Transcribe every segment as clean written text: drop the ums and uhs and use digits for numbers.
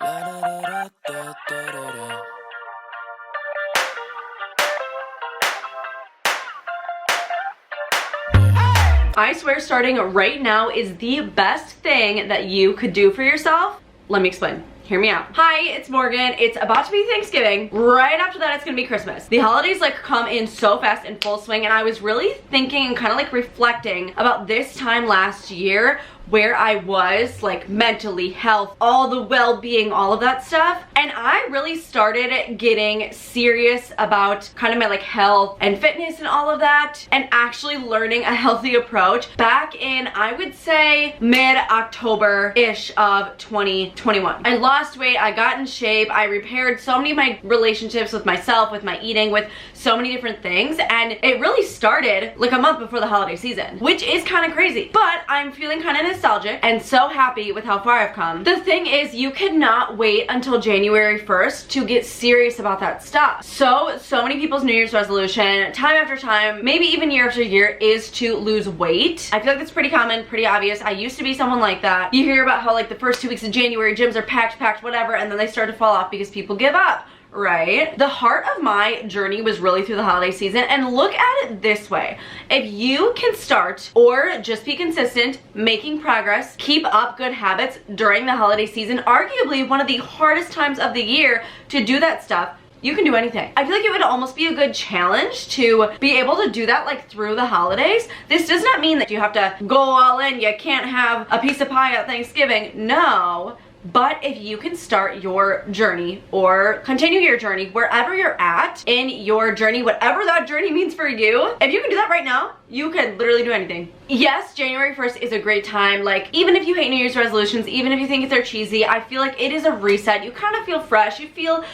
I swear starting right now is the best thing that you could do for yourself. Let me explain. Hear me out. Hi, it's Morgan. It's about to be Thanksgiving. Right after that, it's gonna be Christmas. The holidays like come in so fast in full swing, and I was really thinking and kind of like reflecting about this time last year where I was like mentally, health, all the well-being, all of that stuff. And I really started getting serious about kind of my like health and fitness and all of that, and actually learning a healthy approach back in, I would say, mid-October-ish of 2021. I lost weight, I got in shape, I repaired so many of my relationships with myself, with my eating, with so many different things, and it really started like a month before the holiday season, which is kind of crazy. But I'm feeling kind of nostalgic and so happy with how far I've come. The thing is, you cannot wait until January 1st to get serious about that stuff. So many people's New Year's resolution, time after time, maybe even year after year, is to lose weight. I feel like that's pretty common, pretty obvious. I used to be someone like that. You hear about how like the first 2 weeks of January, gyms are packed, whatever, and then they start to fall off because people give up. Right? The heart of my journey was really through the holiday season, and look at it this way. If you can start or just be consistent, making progress, keep up good habits during the holiday season, arguably one of the hardest times of the year to do that stuff, you can do anything. I feel like it would almost be a good challenge to be able to do that like through the holidays. This does not mean that you have to go all in, you can't have a piece of pie at Thanksgiving. No. But if you can start your journey or continue your journey wherever you're at in your journey, whatever that journey means for you, if you can do that right now, you can literally do anything. Yes, January 1st is a great time. Like, even if you hate New Year's resolutions, even if you think they're cheesy, I feel like it is a reset. You kind of feel fresh. You feel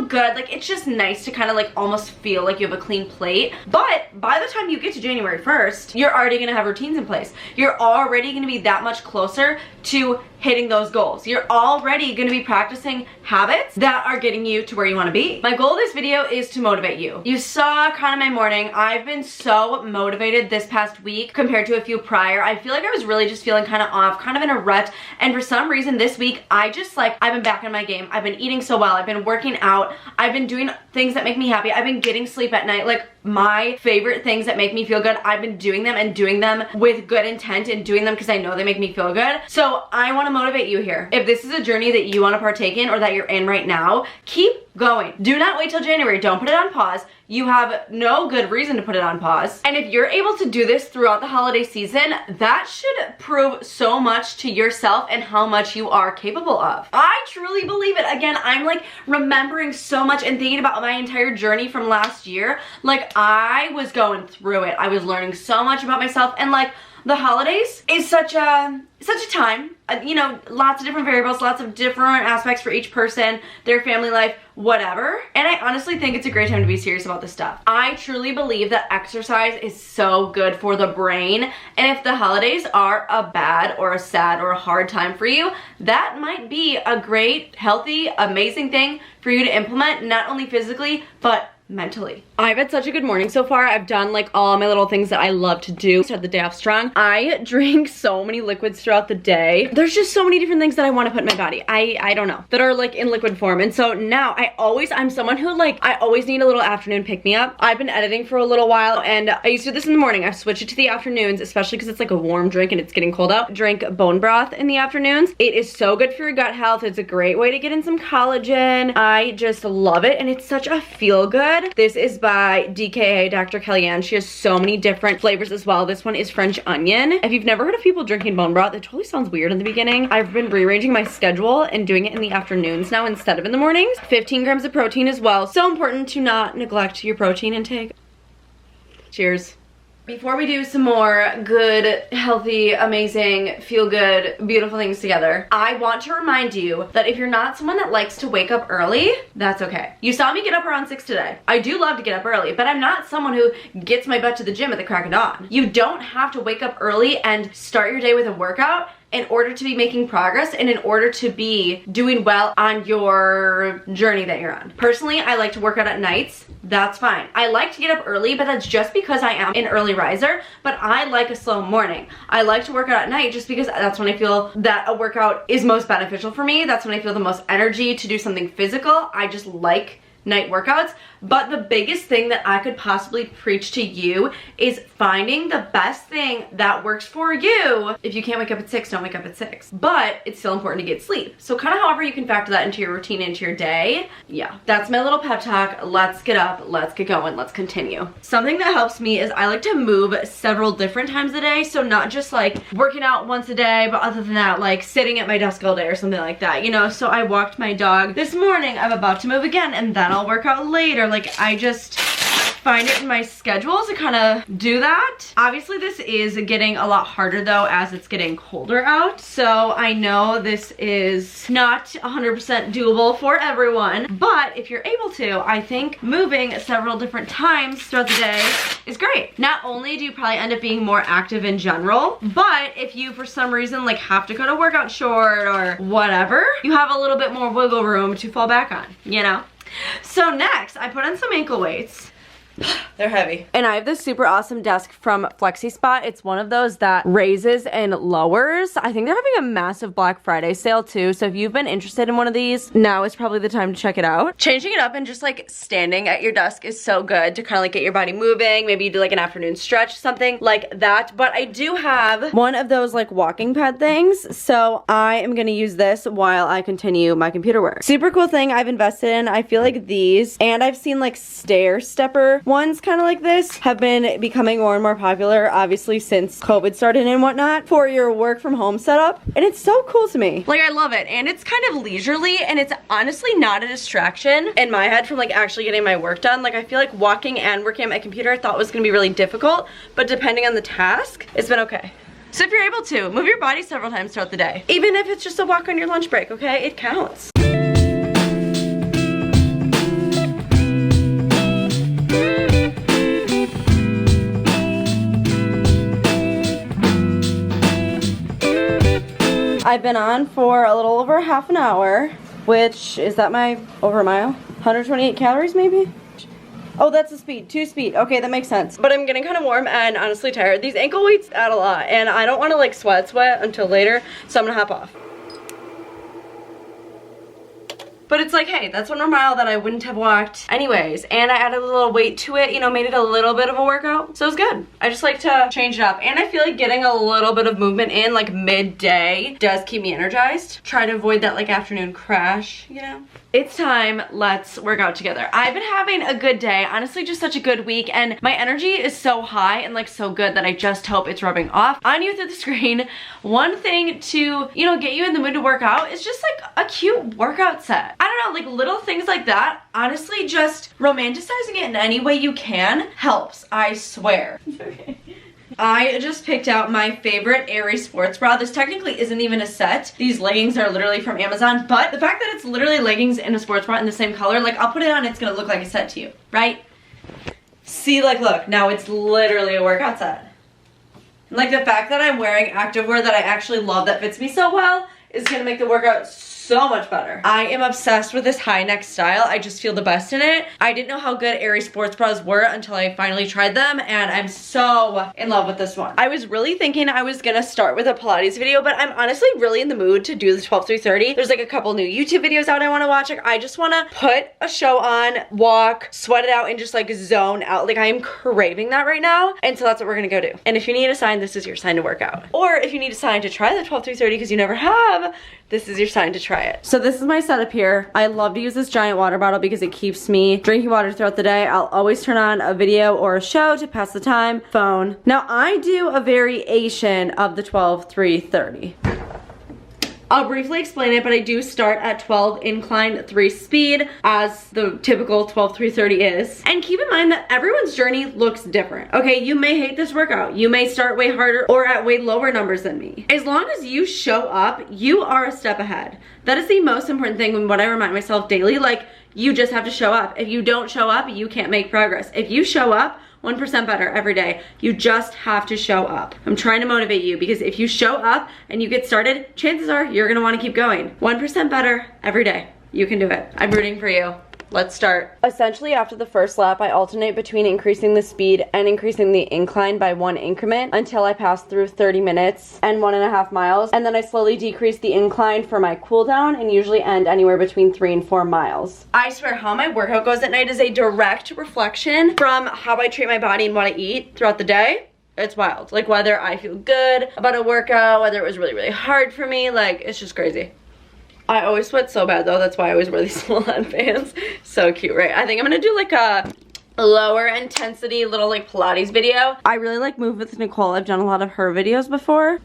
good. Like, it's just nice to kind of like almost feel like you have a clean plate. But by the time you get to January 1st, you're already gonna have routines in place. You're already gonna be that much closer to hitting those goals. You're already gonna be practicing habits that are getting you to where you wanna be. My goal of this video is to motivate you. You saw kind of my morning. I've been so motivated this past week compared to a few prior. I feel like I was really just feeling kind of off, kind of in a rut, and for some reason this week, I've been back in my game. I've been eating so well. I've been working out. I've been doing things that make me happy. I've been getting sleep at night. Like, my favorite things that make me feel good, I've been doing them, and doing them with good intent, and doing them because I know they make me feel good. So I want to motivate you here. If this is a journey that you want to partake in or that you're in right now, keep going. Do not wait till January. Don't put it on pause. You have no good reason to put it on pause. And if you're able to do this throughout the holiday season, that should prove so much to yourself and how much you are capable of. I truly believe it. Again, I'm like remembering so much and thinking about my entire journey from last year. Like, I was going through it. I was learning so much about myself, and like, the holidays is such a time, you know, lots of different variables, lots of different aspects for each person, their family life, whatever. And I honestly think it's a great time to be serious about this stuff. I truly believe that exercise is so good for the brain. And if the holidays are a bad or a sad or a hard time for you, that might be a great, healthy, amazing thing for you to implement, not only physically, but mentally. I've had such a good morning so far. I've done like all my little things that I love to do. Start the day off strong. I drink so many liquids throughout the day. There's just so many different things that I want to put in my body. I don't know, that are like in liquid form. And so now I'm someone who like, I always need a little afternoon pick me up. I've been editing for a little while, and I used to do this in the morning. I've switched it to the afternoons, especially because it's like a warm drink and it's getting cold out. Drink bone broth in the afternoons. It is so good for your gut health. It's a great way to get in some collagen. I just love it, and it's such a feel good. This is by DKA, Dr. Kellyanne. She has so many different flavors as well. This one is French onion. If you've never heard of people drinking bone broth, it totally sounds weird in the beginning. I've been rearranging my schedule and doing it in the afternoons now instead of in the mornings. 15 grams of protein as well. So important to not neglect your protein intake. Cheers. Before we do some more good, healthy, amazing, feel-good, beautiful things together, I want to remind you that if you're not someone that likes to wake up early, that's okay. You saw me get up around 6 today. I do love to get up early, but I'm not someone who gets my butt to the gym at the crack of dawn. You don't have to wake up early and start your day with a workout in order to be making progress and in order to be doing well on your journey that you're on. Personally, I like to work out at nights. That's fine. I like to get up early, but that's just because I am an early riser, but I like a slow morning. I like to work out at night just because that's when I feel that a workout is most beneficial for me. That's when I feel the most energy to do something physical. I just like night workouts. But the biggest thing that I could possibly preach to you is finding the best thing that works for you. If you can't wake up at 6, don't wake up at 6. But it's still important to get sleep. So kind of however you can factor that into your routine, into your day. Yeah, that's my little pep talk. Let's get up, let's get going, let's continue. Something that helps me is I like to move several different times a day. So not just like working out once a day, but other than that, like sitting at my desk all day or something like that, you know? So I walked my dog this morning. I'm about to move again, and then I'll work out later. Like I just find it in my schedule to kind of do that. Obviously this is getting a lot harder though as it's getting colder out. So I know this is not 100% doable for everyone, but if you're able to, I think moving several different times throughout the day is great. Not only do you probably end up being more active in general, but if you for some reason like have to cut a workout short or whatever, you have a little bit more wiggle room to fall back on, you know? So next, I put on some ankle weights. They're heavy. And I have this super awesome desk from FlexiSpot. It's one of those that raises and lowers. I think they're having a massive Black Friday sale too. So if you've been interested in one of these, now is probably the time to check it out. Changing it up and just like standing at your desk is so good to kind of like get your body moving. Maybe you do like an afternoon stretch, something like that. But I do have one of those like walking pad things. So I am gonna use this while I continue my computer work. Super cool thing I've invested in. I feel like these, and I've seen like stair stepper ones kind of like this have been becoming more and more popular, obviously since COVID started and whatnot, for your work from home setup. And it's so cool to me. Like I love it. And it's kind of leisurely, and it's honestly not a distraction in my head from like actually getting my work done. Like I feel like walking and working at my computer I thought was gonna be really difficult, but depending on the task, it's been okay. So if you're able to, move your body several times throughout the day. Even if it's just a walk on your lunch break, okay? It counts. I've been on for a little over half an hour, which is that my over a mile? 128 calories maybe? Oh, that's the speed, 2 speed. Okay, that makes sense. But I'm getting kind of warm and honestly tired. These ankle weights add a lot, and I don't want to like sweat until later, so I'm gonna hop off. But it's like, hey, that's 1 more mile that I wouldn't have walked anyways. And I added a little weight to it, you know, made it a little bit of a workout. So it was good. I just like to change it up. And I feel like getting a little bit of movement in like midday does keep me energized. Try to avoid that like afternoon crash, you know? It's time, let's work out together. I've been having a good day, honestly just such a good week, and my energy is so high and like so good that I just hope it's rubbing off on you through the screen. One thing to, you know, get you in the mood to work out is just like a cute workout set. I don't know, like little things like that, honestly just romanticizing it in any way you can helps, I swear. Okay. I just picked out my favorite Aerie sports bra. This technically isn't even a set. These leggings are literally from Amazon, but the fact that it's literally leggings and a sports bra in the same color, like I'll put it on, it's gonna look like a set to you, right? See, like look, now it's literally a workout set. Like the fact that I'm wearing activewear that I actually love that fits me so well is gonna make the workout so much better. I am obsessed with this high neck style. I just feel the best in it. I didn't know how good Aerie sports bras were until I finally tried them, and I'm so in love with this one. I was really thinking I was gonna start with a Pilates video, but I'm honestly really in the mood to do the 12-3-30. There's like a couple new YouTube videos out I wanna watch. Like I just wanna put a show on, walk, sweat it out, and just like zone out. Like I am craving that right now, and so that's what we're gonna go do. And if you need a sign, this is your sign to work out. Or if you need a sign to try the 12-3-30 because you never have, this is your sign to try it. So this is my setup here. I love to use this giant water bottle because it keeps me drinking water throughout the day. I'll always turn on a video or a show to pass the time. Phone. Now I do a variation of the 12-3-30. I'll briefly explain it, but I do start at 12 incline 3 speed as the typical 12-3-30 is. And keep in mind that everyone's journey looks different. Okay, you may hate this workout. You may start way harder or at way lower numbers than me. As long as you show up, you are a step ahead. That is the most important thing when what I remind myself daily, like you just have to show up. If you don't show up, you can't make progress. If you show up, 1% better every day. You just have to show up. I'm trying to motivate you because if you show up and you get started, chances are you're gonna wanna keep going. 1% better every day. You can do it. I'm rooting for you. Let's start. Essentially, after the first lap, I alternate between increasing the speed and increasing the incline by 1 increment until I pass through 30 minutes and 1.5 miles. And then I slowly decrease the incline for my cool down and usually end anywhere between 3 and 4 miles. I swear, how my workout goes at night is a direct reflection from how I treat my body and what I eat throughout the day. It's wild. Like whether I feel good about a workout, whether it was really, really hard for me, like it's just crazy. I always sweat so bad though, that's why I always wear these little headbands. So cute, right? I think I'm gonna do like a lower intensity little like Pilates video. I really like Move with Nicole. I've done a lot of her videos before.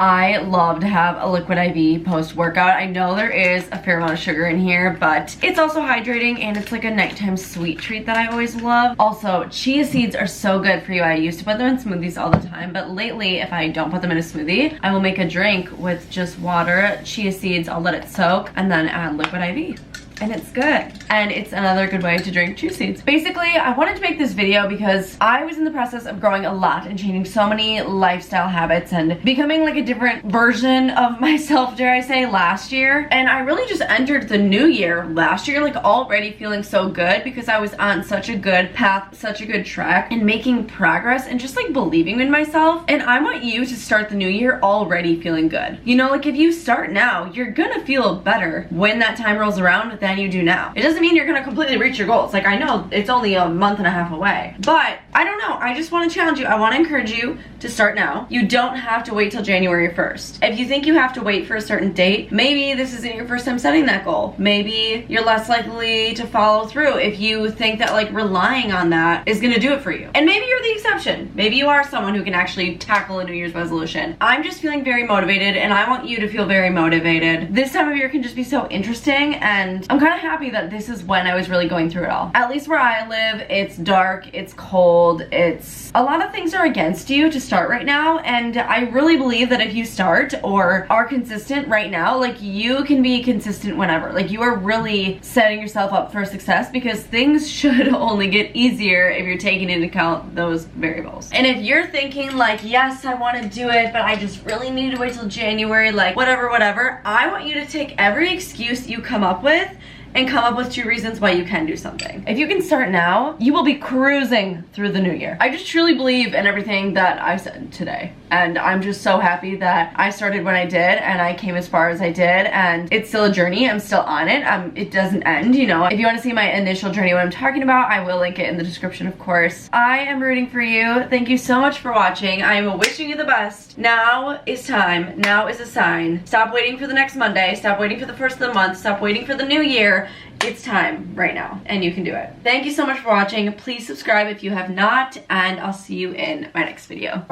I love to have a liquid IV post-workout. I know there is a fair amount of sugar in here, but it's also hydrating and it's like a nighttime sweet treat that I always love. Also, chia seeds are so good for you. I used to put them in smoothies all the time, but lately, if I don't put them in a smoothie, I will make a drink with just water, chia seeds, I'll let it soak, and then add liquid IV. And it's good. And it's another good way to drink chia seeds. Basically, I wanted to make this video because I was in the process of growing a lot and changing so many lifestyle habits and becoming like a different version of myself, dare I say, last year. And I really just entered the new year last year like already feeling so good because I was on such a good path, such a good track and making progress and just like believing in myself. And I want you to start the new year already feeling good. You know, like if you start now, you're gonna feel better when that time rolls around than you do now. It doesn't mean you're gonna completely reach your goals. Like I know it's only a month and a half away, but I don't know. I just want to challenge you. I want to encourage you to start now. You don't have to wait till January 1st. If you think you have to wait for a certain date, maybe this isn't your first time setting that goal. Maybe you're less likely to follow through if you think that like relying on that is gonna do it for you. And maybe you're the exception. Maybe you are someone who can actually tackle a New Year's resolution. I'm just feeling very motivated and I want you to feel very motivated. This time of year can just be so interesting and I'm kind of happy that this is when I was really going through it all. At least where I live, it's dark, it's cold, it's a lot of things are against you to start right now, and I really believe that if you start or are consistent right now, like you can be consistent whenever. Like you are really setting yourself up for success because things should only get easier if you're taking into account those variables. And if you're thinking like, yes, I want to do it, but I just really need to wait till January, like whatever, I want you to take every excuse you come up with and come up with 2 reasons why you can do something. If you can start now, you will be cruising through the new year. I just truly believe in everything that I said today. And I'm just so happy that I started when I did and I came as far as I did, and it's still a journey. I'm still on it. It doesn't end, you know. If you want to see my initial journey, what I'm talking about, I will link it in the description, of course. I am rooting for you. Thank you so much for watching. I am wishing you the best. Now is time. Now is a sign. Stop waiting for the next Monday. Stop waiting for the first of the month. Stop waiting for the new year. It's time right now and you can do it. Thank you so much for watching. Please subscribe if you have not, and I'll see you in my next video.